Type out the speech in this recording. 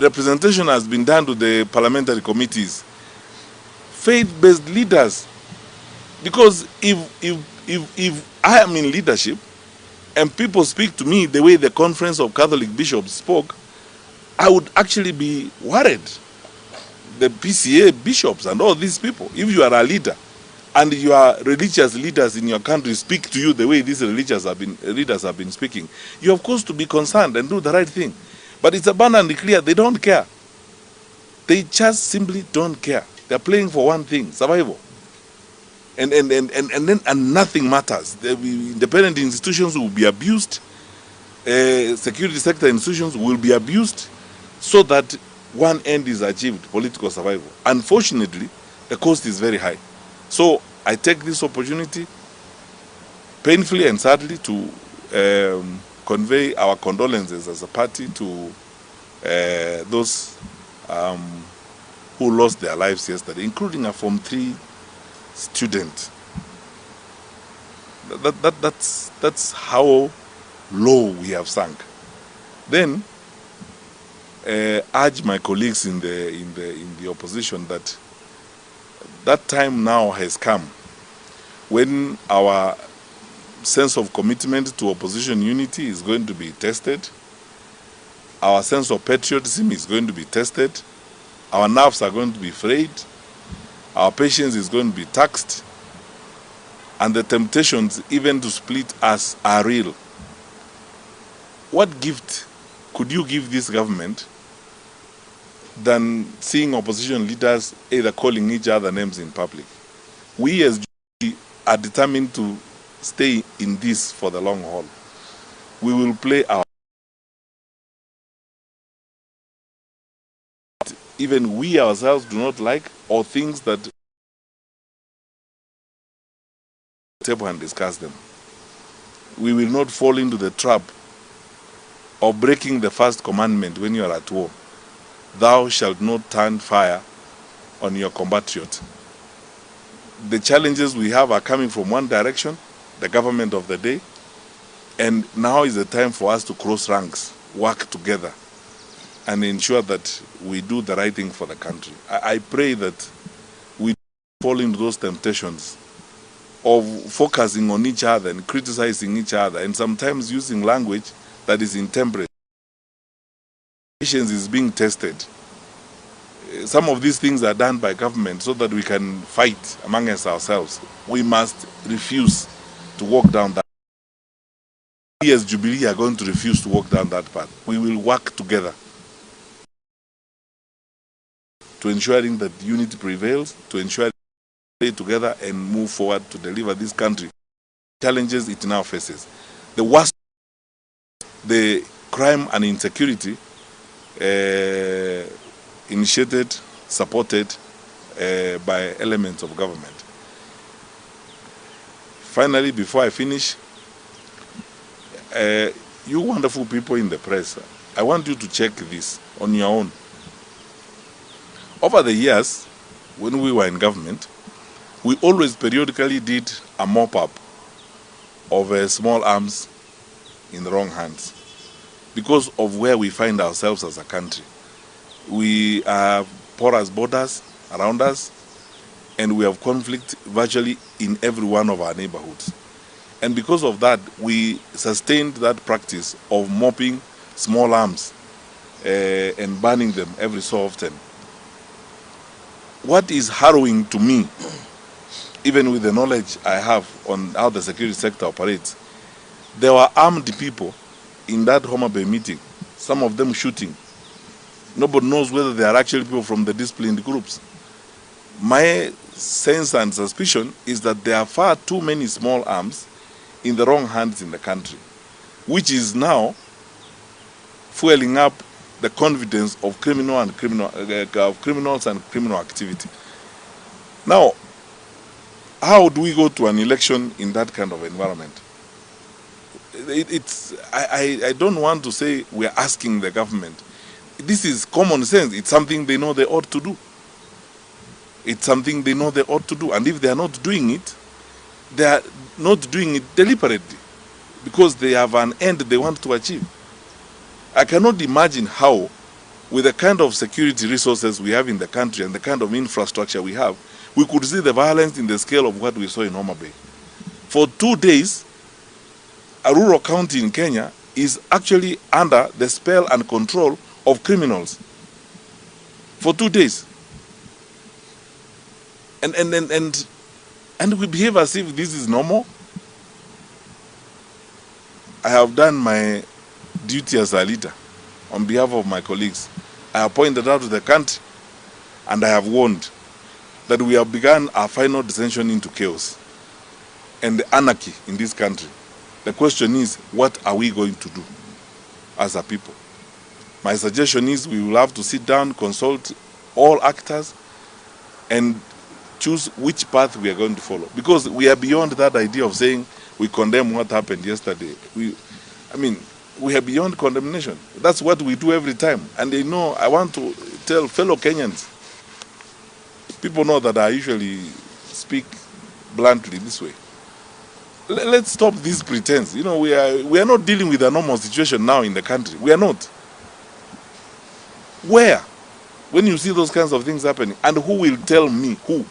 Representation has been done to the parliamentary committees, faith-based leaders. Because if I am in leadership and people speak to me the way the Conference of Catholic Bishops spoke, I would actually be worried. The PCA bishops and all these people, if you are a leader and your religious leaders in your country speak to you the way these leaders have been speaking, you of course to be concerned and do the right thing. But it's abundantly clear they don't care. They just simply don't care. They're playing for one thing: survival. And nothing matters. Independent institutions will be abused. Security sector institutions will be abused, so that one end is achieved: political survival. Unfortunately, the cost is very high. So I take this opportunity, painfully and sadly, to convey our condolences as a party to those who lost their lives yesterday, including a Form 3 student. That's how low we have sunk. Then urge my colleagues in the opposition that that time now has come when our sense of commitment to opposition unity is going to be tested. Our sense of patriotism is going to be tested. Our nerves are going to be frayed. Our patience is going to be taxed. And the temptations even to split us are real. What gift could you give this government than seeing opposition leaders either calling each other names in public? We as Jubilee are determined to stay in this for the long haul. We will play our even we ourselves do not like, or things that table and discuss them. We will not fall into the trap of breaking the first commandment when you are at war: thou shalt not turn fire on your compatriot. The challenges we have are coming from one direction, the government of the day, and now is the time for us to cross ranks, work together, and ensure that we do the right thing for the country. I pray that we fall into those temptations of focusing on each other and criticizing each other, and sometimes using language that is intemperate. Patience is being tested. Some of these things are done by government so that we can fight amongst ourselves. We must refuse to walk down that. We as Jubilee are going to refuse to walk down that path. We will work together to ensuring that unity prevails, to ensure stay together and move forward to deliver this country challenges it now faces. The worst, the crime and insecurity initiated, supported by elements of government. Finally, before I finish, you wonderful people in the press, I want you to check this on your own. Over the years, when we were in government, we always periodically did a mop-up of small arms in the wrong hands because of where we find ourselves as a country. We have porous borders around us, and we have conflict virtually in every one of our neighborhoods. And because of that, we sustained that practice of mopping small arms and burning them every so often. What is harrowing to me, even with the knowledge I have on how the security sector operates, there were armed people in that Homa Bay meeting, some of them shooting. Nobody knows whether they are actually people from the disciplined groups. My sense and suspicion is that there are far too many small arms in the wrong hands in the country, which is now fueling up the confidence of criminals and criminal activity. Now, how do we go to an election in that kind of environment? I don't want to say we're asking the government. This is common sense. It's something they know they ought to do. It's something they know they ought to do. And if they are not doing it, they are not doing it deliberately because they have an end they want to achieve. I cannot imagine how with the kind of security resources we have in the country and the kind of infrastructure we have, we could see the violence in the scale of what we saw in Homa Bay. For 2 days, a rural county in Kenya is actually under the spell and control of criminals. For 2 days. And we behave as if this is normal. I have done my duty as a leader on behalf of my colleagues. I have pointed out to the country and I have warned that we have begun our final descension into chaos and anarchy in this country. The question is, what are we going to do as a people? My suggestion is we will have to sit down, consult all actors and choose which path we are going to follow. Because we are beyond that idea of saying we condemn what happened yesterday. We are beyond condemnation. That's what we do every time. And they know, I want to tell fellow Kenyans, people know that I usually speak bluntly this way. Let's stop this pretense. You know, we are not dealing with a normal situation now in the country. We are not. Where? When you see those kinds of things happening, and who will tell me who?